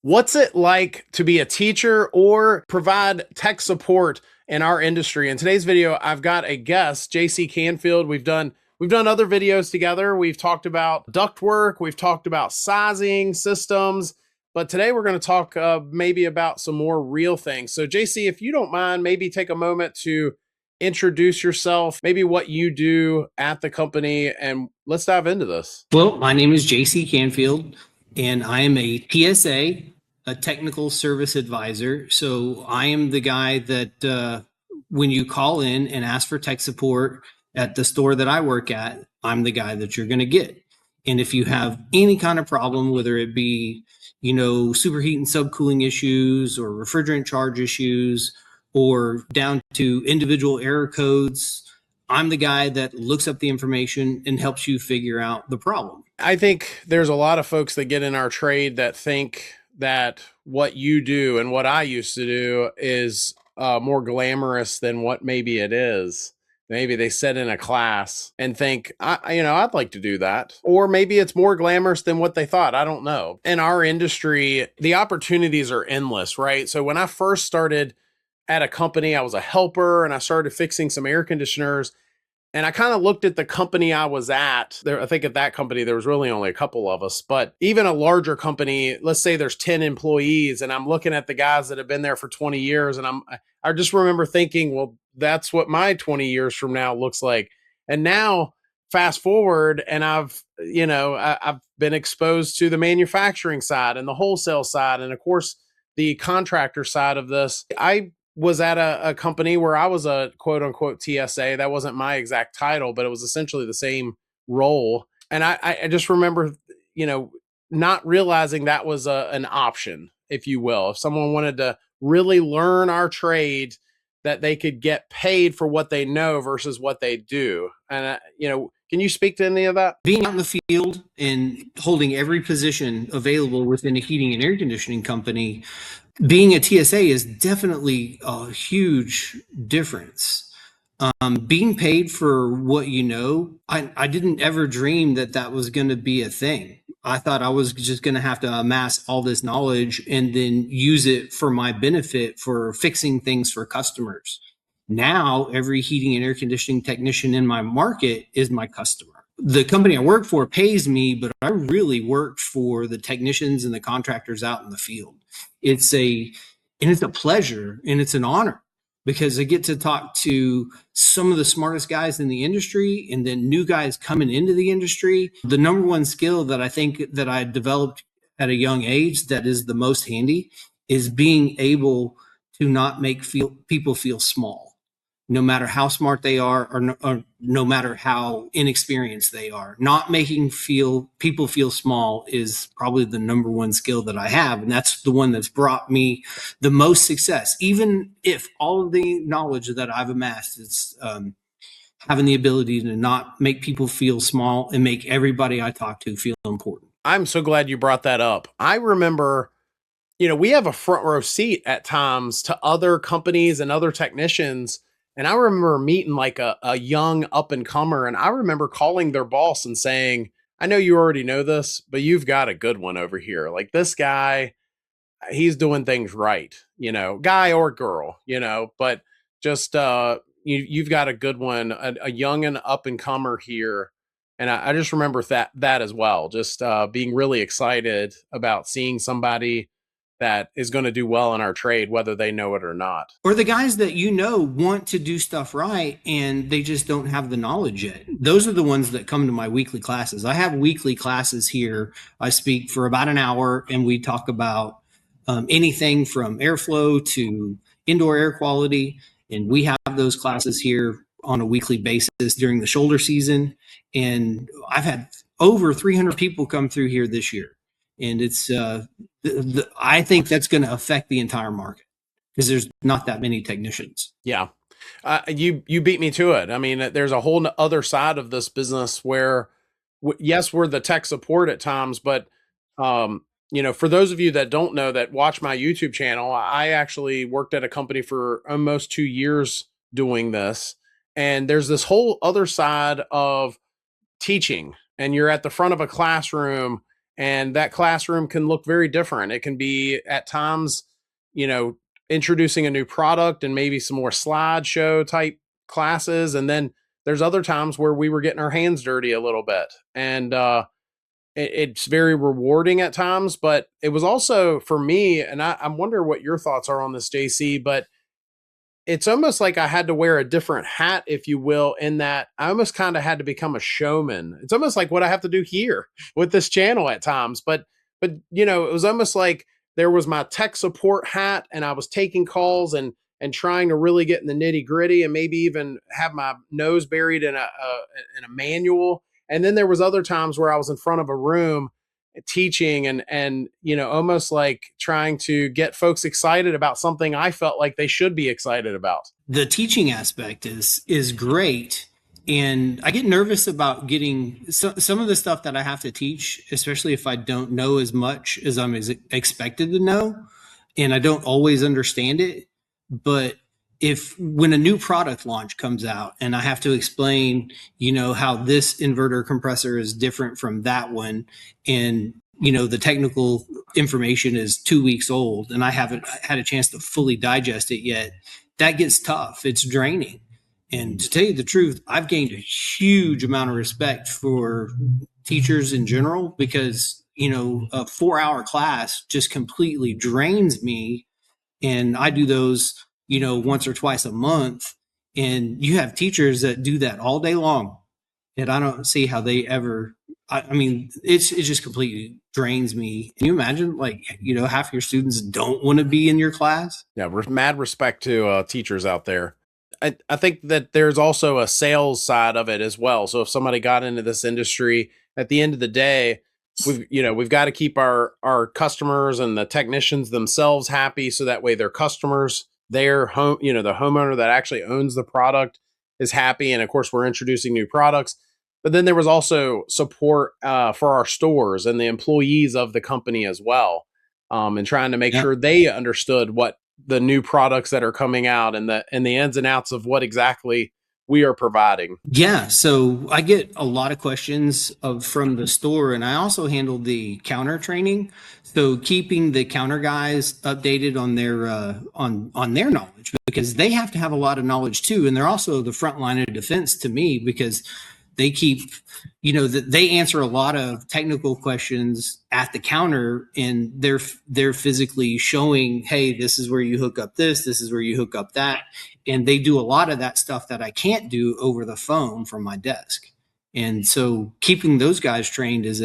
What's it like to be a teacher or provide tech support in our industry? In today's video, I've got a guest, JC Canfield. We've done other videos together. We've talked about ductwork, we've talked about sizing systems, but today we're going to talk maybe about some more real things. So JC, if you don't mind, maybe take a moment to introduce yourself, maybe what you do at the company, and let's dive into this. Well, my name is JC Canfield, and I am a TSA, a technical service advisor. So I am the guy that when you call in and ask for tech support at the store that I work at, I'm the guy that you're going to get. And if you have any kind of problem, whether it be, superheat and subcooling issues or refrigerant charge issues, or down to individual error codes, I'm the guy that looks up the information and helps you figure out the problem. I think there's a lot of folks that get in our trade that think that what you do and what I used to do is more glamorous than what maybe it is. Maybe they sit in a class and think, I'd like to do that. Or maybe it's more glamorous than what they thought. I don't know. In our industry, the opportunities are endless, right? So when I first started at a company, I was a helper and I started fixing some air conditioners. And I kind of looked at the company I was at there. I think at that company, there was really only a couple of us, but even a larger company, let's say there's 10 employees, and I'm looking at the guys that have been there for 20 years. And I just remember thinking, well, that's what my 20 years from now looks like. And now fast forward, and I've been exposed to the manufacturing side and the wholesale side. And of course, the contractor side of this. I was at a company where I was a quote unquote TSA. That wasn't my exact title, but it was essentially the same role. And I just remember, not realizing that was an option, if you will. If someone wanted to really learn our trade, that they could get paid for what they know versus what they do. And, can you speak to any of that? Being out in the field and holding every position available within a heating and air conditioning company, being a TSA is definitely a huge difference. Being paid for what you know, I didn't ever dream that was going to be a thing. I thought I was just going to have to amass all this knowledge and then use it for my benefit for fixing things for customers. Now, every heating and air conditioning technician in my market is my customer. The company I work for pays me, but I really work for the technicians and the contractors out in the field. It's a pleasure and it's an honor because I get to talk to some of the smartest guys in the industry and then new guys coming into the industry. The number one skill that I think that I developed at a young age that is the most handy is being able to not make people feel small, no matter how smart they are or no matter how inexperienced they are. Not making people feel small is probably the number one skill that I have. And that's the one that's brought me the most success. Even if all of the knowledge that I've amassed is having the ability to not make people feel small and make everybody I talk to feel important. I'm so glad you brought that up. I remember, we have a front row seat at times to other companies and other technicians. And I remember meeting like a young up and comer, and I remember calling their boss and saying, I know you already know this, but you've got a good one over here. Like this guy, he's doing things right, guy or girl, but just, you've got a good one, a young and up and comer here. And I just remember that as well, just being really excited about seeing somebody that is going to do well in our trade, whether they know it or not. Or the guys that want to do stuff right and they just don't have the knowledge yet. Those are the ones that come to my weekly classes. I have weekly classes here. I speak for about an hour and we talk about anything from airflow to indoor air quality. And we have those classes here on a weekly basis during the shoulder season. And I've had over 300 people come through here this year. And it's, I think that's going to affect the entire market because there's not that many technicians. Yeah. You beat me to it. I mean, there's a whole other side of this business where, yes, we're the tech support at times, but, for those of you that don't know, that watch my YouTube channel, I actually worked at a company for almost 2 years doing this. And there's this whole other side of teaching, and you're at the front of a classroom And that classroom can look very different. It can be at times, introducing a new product and maybe some more slideshow type classes. And then there's other times where we were getting our hands dirty a little bit. And it's very rewarding at times, but it was also for me, and I wonder what your thoughts are on this, JC, but it's almost like I had to wear a different hat, if you will, in that I almost kind of had to become a showman. It's almost like what I have to do here with this channel at times. But it was almost like there was my tech support hat and I was taking calls and trying to really get in the nitty gritty and maybe even have my nose buried in a manual. And then there was other times where I was in front of a room teaching and almost like trying to get folks excited about something I felt like they should be excited about. The teaching aspect is great, and I get nervous about getting some of the stuff that I have to teach, especially if I don't know as much as I'm expected to know, and I don't always understand it. But when a new product launch comes out and I have to explain, how this inverter compressor is different from that one, and, the technical information is 2 weeks old and I haven't had a chance to fully digest it yet, that gets tough. It's draining. And to tell you the truth, I've gained a huge amount of respect for teachers in general because, a 4-hour class just completely drains me. And I do those once or twice a month, and you have teachers that do that all day long, and I don't see how they ever. I mean, it just completely drains me. Can you imagine, half your students don't want to be in your class? Yeah, mad respect to teachers out there. I think that there's also a sales side of it as well. So if somebody got into this industry, at the end of the day, we've got to keep our customers and the technicians themselves happy, so that way their customers, their home, the homeowner that actually owns the product is happy. And of course, we're introducing new products. But then there was also support for our stores and the employees of the company as well, and trying to make sure they understood what the new products that are coming out and the ins and outs of what exactly we are providing. Yeah, so I get a lot of questions from the store, and I also handle the counter training. So keeping the counter guys updated on their on their knowledge, because they have to have a lot of knowledge too, and they're also the front line of defense to me, because they keep, they answer a lot of technical questions at the counter, and they're physically showing, hey, this is where you hook up this is where you hook up that. And they do a lot of that stuff that I can't do over the phone from my desk. And so keeping those guys trained is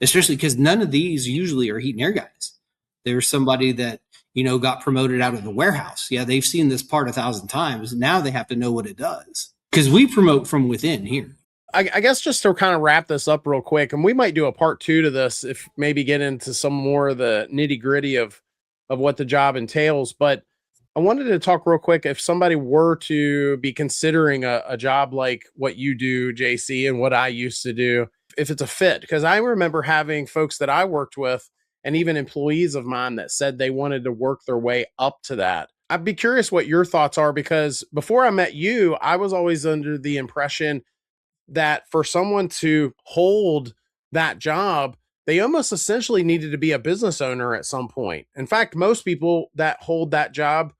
especially because none of these usually are heat and air guys. There's somebody that, got promoted out of the warehouse. Yeah, they've seen this part 1,000 times. Now they have to know what it does, because we promote from within here. I guess just to kind of wrap this up real quick, and we might do a part 2 to this, if maybe get into some more of the nitty gritty of what the job entails. But I wanted to talk real quick. If somebody were to be considering a job like what you do, JC, and what I used to do, if it's a fit, because I remember having folks that I worked with and even employees of mine that said they wanted to work their way up to that. I'd be curious what your thoughts are, because before I met you, I was always under the impression that for someone to hold that job, they almost essentially needed to be a business owner at some point. In fact, most people that hold that job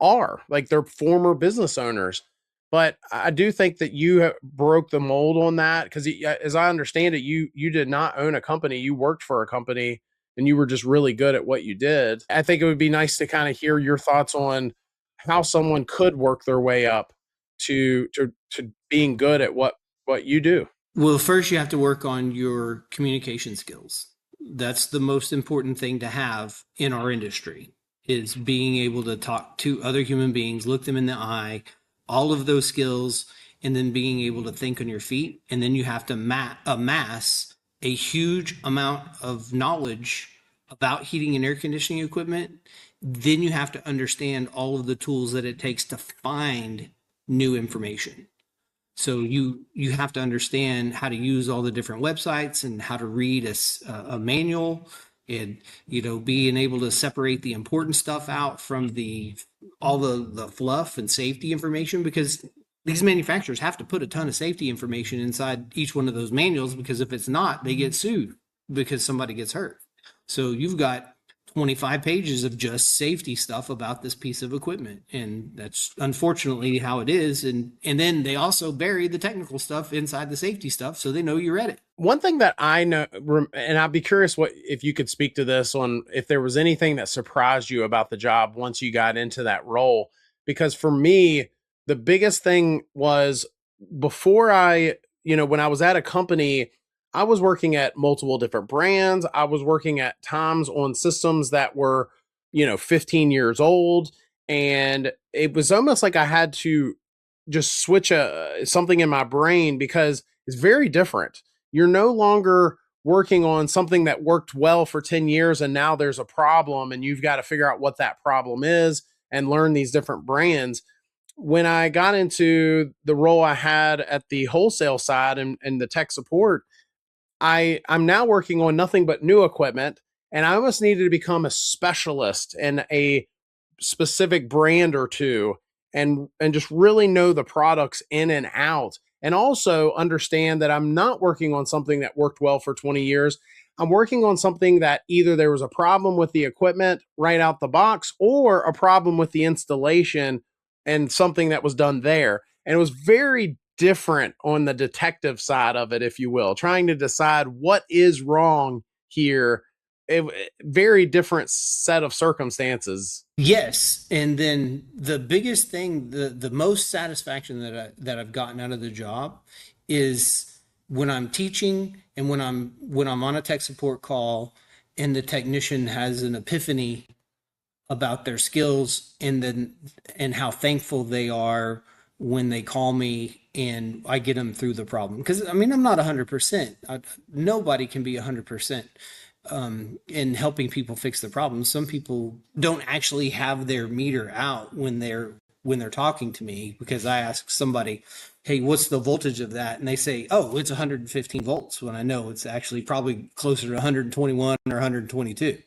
are like, they're former business owners. But I do think that you broke the mold on that, because as I understand it, you did not own a company. You worked for a company and you were just really good at what you did. I think it would be nice to kind of hear your thoughts on how someone could work their way up to being good at what you do. Well, first you have to work on your communication skills. That's the most important thing to have in our industry, is being able to talk to other human beings, look them in the eye, all of those skills, and then being able to think on your feet. And then you have to amass a huge amount of knowledge about heating and air conditioning equipment. Then you have to understand all of the tools that it takes to find new information. So you have to understand how to use all the different websites and how to read a manual, and being able to separate the important stuff out from all the fluff and safety information, because these manufacturers have to put a ton of safety information inside each one of those manuals, because if it's not, they get sued. because somebody gets hurt. So you've got 25 pages of just safety stuff about this piece of equipment. And that's unfortunately how it is. And then they also bury the technical stuff inside the safety stuff, so they know you read it. One thing that I know, and I'd be curious what if you could speak to this on if there was anything that surprised you about the job once you got into that role. Because for me, the biggest thing was before when I was at a company, I was working at multiple different brands. I was working at times on systems that were, 15 years old. And it was almost like I had to just switch something in my brain because it's very different. You're no longer working on something that worked well for 10 years and now there's a problem and you've got to figure out what that problem is and learn these different brands. When I got into the role I had at the wholesale side and the tech support, I'm now working on nothing but new equipment, and I almost needed to become a specialist in a specific brand or two and just really know the products in and out, and also understand that I'm not working on something that worked well for 20 years. I'm working on something that either there was a problem with the equipment right out the box or a problem with the installation and something that was done there. And it was very different on the detective side of it, if you will, trying to decide what is wrong here. Very different set of circumstances. Yes, and then the biggest thing, the most satisfaction that I've gotten out of the job is when I'm teaching and when I'm on a tech support call and the technician has an epiphany about their skills and how thankful they are when they call me and I get them through the problem. Because I mean, I'm not 100%. Nobody can be 100% in helping people fix the problems. Some people don't actually have their meter out when they're talking to me, because I ask somebody, hey, what's the voltage of that? And they say, oh, it's 115 volts, when I know it's actually probably closer to 121 or 122.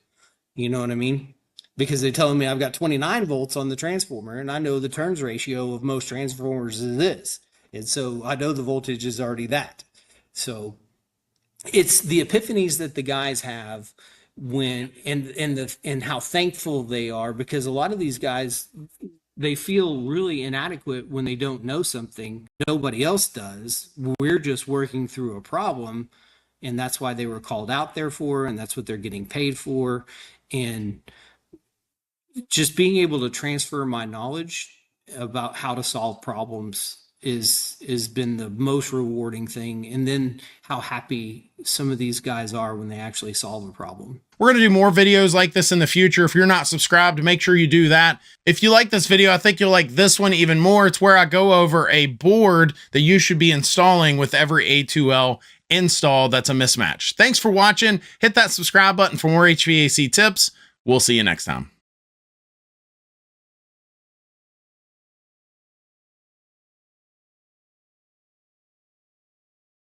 You know what I mean? Because they're telling me I've got 29 volts on the transformer, and I know the turns ratio of most transformers is this. And so I know the voltage is already that. So it's the epiphanies that the guys have when, and how thankful they are, because a lot of these guys, they feel really inadequate when they don't know something. Nobody else does. We're just working through a problem, and that's why they were called out there for, and that's what they're getting paid for. And just being able to transfer my knowledge about how to solve problems is been the most rewarding thing. And then how happy some of these guys are when they actually solve a problem. We're going to do more videos like this in the future. If you're not subscribed, make sure you do that. If you like this video, I think you'll like this one even more. It's where I go over a board that you should be installing with every A2L install that's a mismatch. Thanks for watching. Hit that subscribe button for more HVAC tips. We'll see you next time.